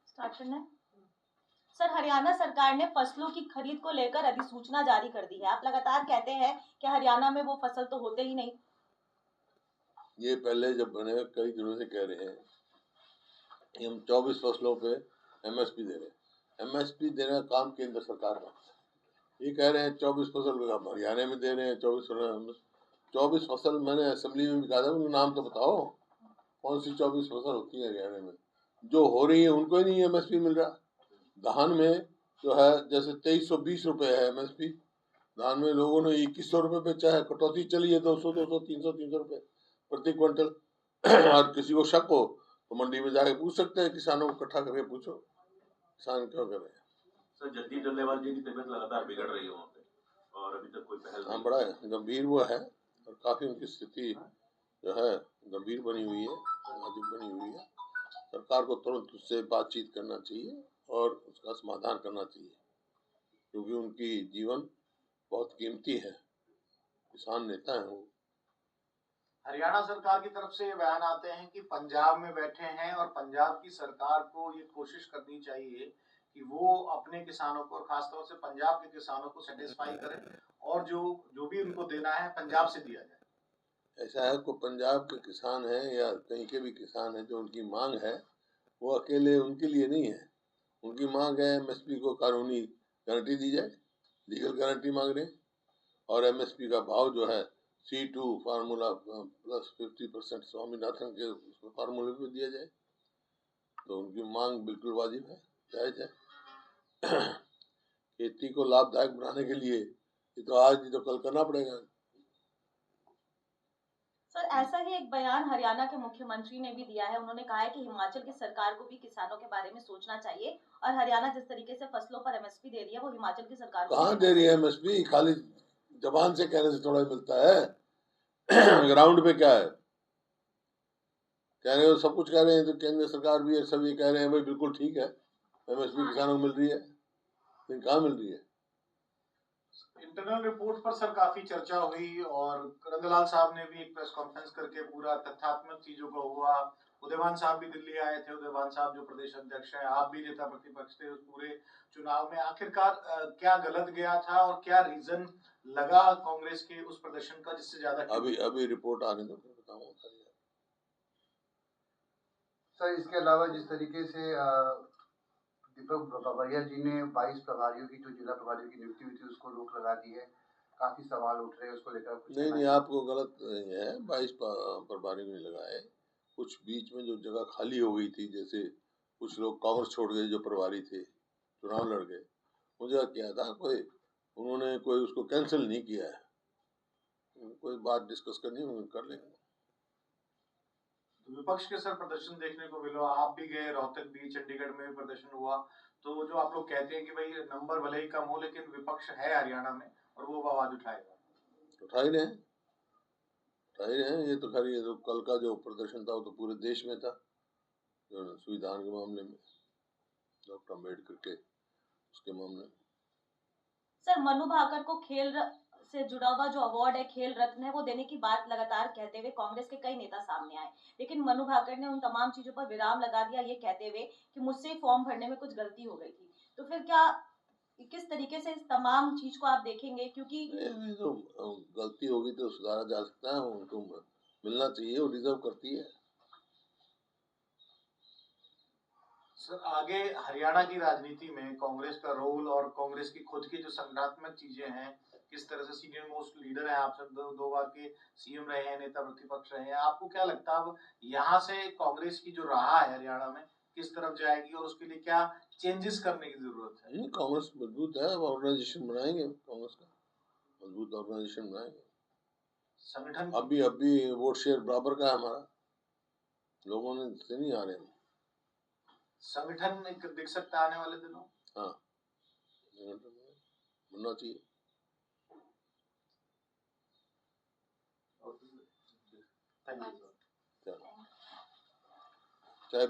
Start करना है। Sir, Haryana सरकार ने फसलों की खरीद को लेकर अधिसूचना जारी कर दी है। आप लगातार कहते हैं कि हरियाणा में वो फसल तो होते ही नहीं। ये पहले जब बने कई दिनों से कह रहे हैं कि हम 24 फसलों पे एमएसपी दे रहे हैं। एमएसपी देने का काम केंद्र सरकार का। ये कह रहे हैं 24 फसल का काम हरियाणा में दे रहे हैं। 24 फसल मैंने असेंबली में भी कहा था, उनका नाम तो बताओ कौन सी 24 फसल होती है हरियाणा में। जो हो रही है उनको ही नहीं एमएसपी मिल रहा। धान में जो है जैसे 2320 रुपये है एमएसपी, धान में लोगों ने 2100 रुपये बेचा है। कटौती चली है 200 300 रुपये प्रति क्विंटल। और किसी को शक हो तो मंडी में जाके पूछ सकते हैं, किसानों को इकट्ठा करके पूछो किसान क्यों कर रहे हैं। सर, जगदीप डल्लेवाल जी की तबीयत लगातार बिगड़ रही है वहाँ पे और अभी तक कोई पहल नहीं। बड़ा गंभीर वो है और काफी उनकी स्थिति जो है गंभीर बनी हुई है, नाजुक बनी हुई है। सरकार को तुरंत उससे बातचीत करना चाहिए और उसका समाधान करना चाहिए, क्योंकि उनकी जीवन बहुत कीमती है। किसान नेता है वो। हरियाणा सरकार की तरफ से ये बयान आते हैं कि पंजाब में बैठे हैं और पंजाब की सरकार को ये कोशिश करनी चाहिए कि वो अपने किसानों को और खासतौर से पंजाब के किसानों को सेटिस्फाई करें और जो भी उनको देना है पंजाब से दिया जाए। ऐसा है को पंजाब के किसान हैं या कहीं के भी किसान हैं, जो उनकी मांग है वो अकेले उनके लिए नहीं है। उनकी मांग है एमएसपी को कानूनी गारंटी दी जाए, लीगल गारंटी मांग रहे हैं। और एमएसपी का भाव जो है C2 फार्मूला प्लस 50% स्वामीनाथन के फार्मूले पे दिया जाए, तो उनकी मांग बिल्कुल वाजिब है, जायज है। खेती को लाभदायक बनाने के लिए ये तो आज नहीं तो कल करना पड़ेगा। सर, ऐसा ही एक बयान हरियाणा के मुख्यमंत्री ने भी दिया है। उन्होंने कहा है कि हिमाचल की सरकार को भी किसानों के बारे में सोचना चाहिए और हरियाणा जिस तरीके से फसलों पर एमएसपी दे रही है वो हिमाचल की सरकार को कहाँ दे रही है एमएसपी? खाली जबान से कहने से थोड़ा मिलता है। ग्राउंड पे क्या है? कह रहे हो सब कुछ कह रहे हैं, तो केंद्र सरकार भी है, सब ये कह रहे हैं भाई बिल्कुल ठीक है, एमएसपी किसानों को मिल रही है, लेकिन कहाँ मिल रही है? इंटरनल रिपोर्ट पर सर काफी चर्चा हुई और रंगलाल साहब ने भी एक प्रेस कॉन्फ्रेंस करके पूरा तथ्यात्मक चीजों का हुआ। उदयवान साहब भी दिल्ली आए थे, उदयवान साहब जो प्रदेश अध्यक्ष हैं, आप भी नेता प्रतिपक्ष थे उस पूरे चुनाव में। आखिरकार क्या गलत गया था और क्या रीजन लगा कांग्रेस के उस प्रदर्शन का जिससे ज्यादा? अभी रिपोर्ट आने दो, बताऊंगा। सर, इसके अलावा जिस तरीके से दीपक बाबरिया जी ने 22 प्रभारियों की जो जिला प्रभारियों की नियुक्ति हुई थी उसको रोक लगा दी है, काफी सवाल उठ रहे हैं उसको लेकर। नहीं, आपको गलत है। 22 प्रभारी नहीं लगाए। कुछ बीच में जो जगह खाली हो गई थी, जैसे कुछ लोग कांग्रेस छोड़ गए जो प्रभारी थे, चुनाव लड़ गए, वो जगह किया था उन्होंने कोई उसको कैंसिल नहीं किया है। कोई बात डिस्कस करनी हो कर लेंगे। विपक्ष के सर प्रदर्शन देखने को मिला, आप भी गए, रोहतक भी, चंडीगढ़ में भी प्रदर्शन हुआ। तो जो आप लोग कहते हैं कि भाई नंबर भले ही कम हो लेकिन विपक्ष है हरियाणा में और वो आवाज उठाएगा। उठा ही रहे हैं। ये तो खैर, ये तो कल का जो प्रदर्शन था वो तो पूरे देश में था, संविधान के मामले में, डॉक्टर अम्बेडकर के उसके मामले में। सर, मनु भाकर को खेल से जुड़ा हुआ जो अवार्ड है, खेल रत्न है, वो देने की बात लगातार कहते हुए कांग्रेस के कई नेता सामने आए, लेकिन मनु भाकर ने उन तमाम चीजों पर विराम लगा दिया, ये कहते हुए कि मुझसे फॉर्म भरने में कुछ गलती हो गई थी। तो फिर क्या किस तरीके से इस तमाम चीज को आप देखेंगे? क्योंकि तो गलती होगी तो सुधारा जा सकता है, उनको मिलना चाहिए, वो डिजर्व करती है। सर, आगे हरियाणा की राजनीति में कांग्रेस का रोल और कांग्रेस की खुद की जो संगठनात्मक चीजें हैं, किस तरह से सीनियर मोस्ट लीडर है आप सब, दो बार के सीएम रहे हैं, नेता प्रतिपक्ष रहे हैं, आपको क्या लगता है अब यहाँ से कांग्रेस की जो राह है हरियाणा में किस तरफ जाएगी और उसके लिए क्या चेंजेस करने की जरूरत है? कांग्रेस मजबूत है, ऑर्गेनाइजेशन बनाएंगे, कांग्रेस का मजबूत ऑर्गेनाइजेशन बनाएंगे। संगठन अभी वोट शेयर बराबर का है हमारा, लोगों ने से नहीं आ रहे हैं। संगठन दिख सकता है आने वाले दिनों। हाँ, बनना चाहिए। Thank you. चाहे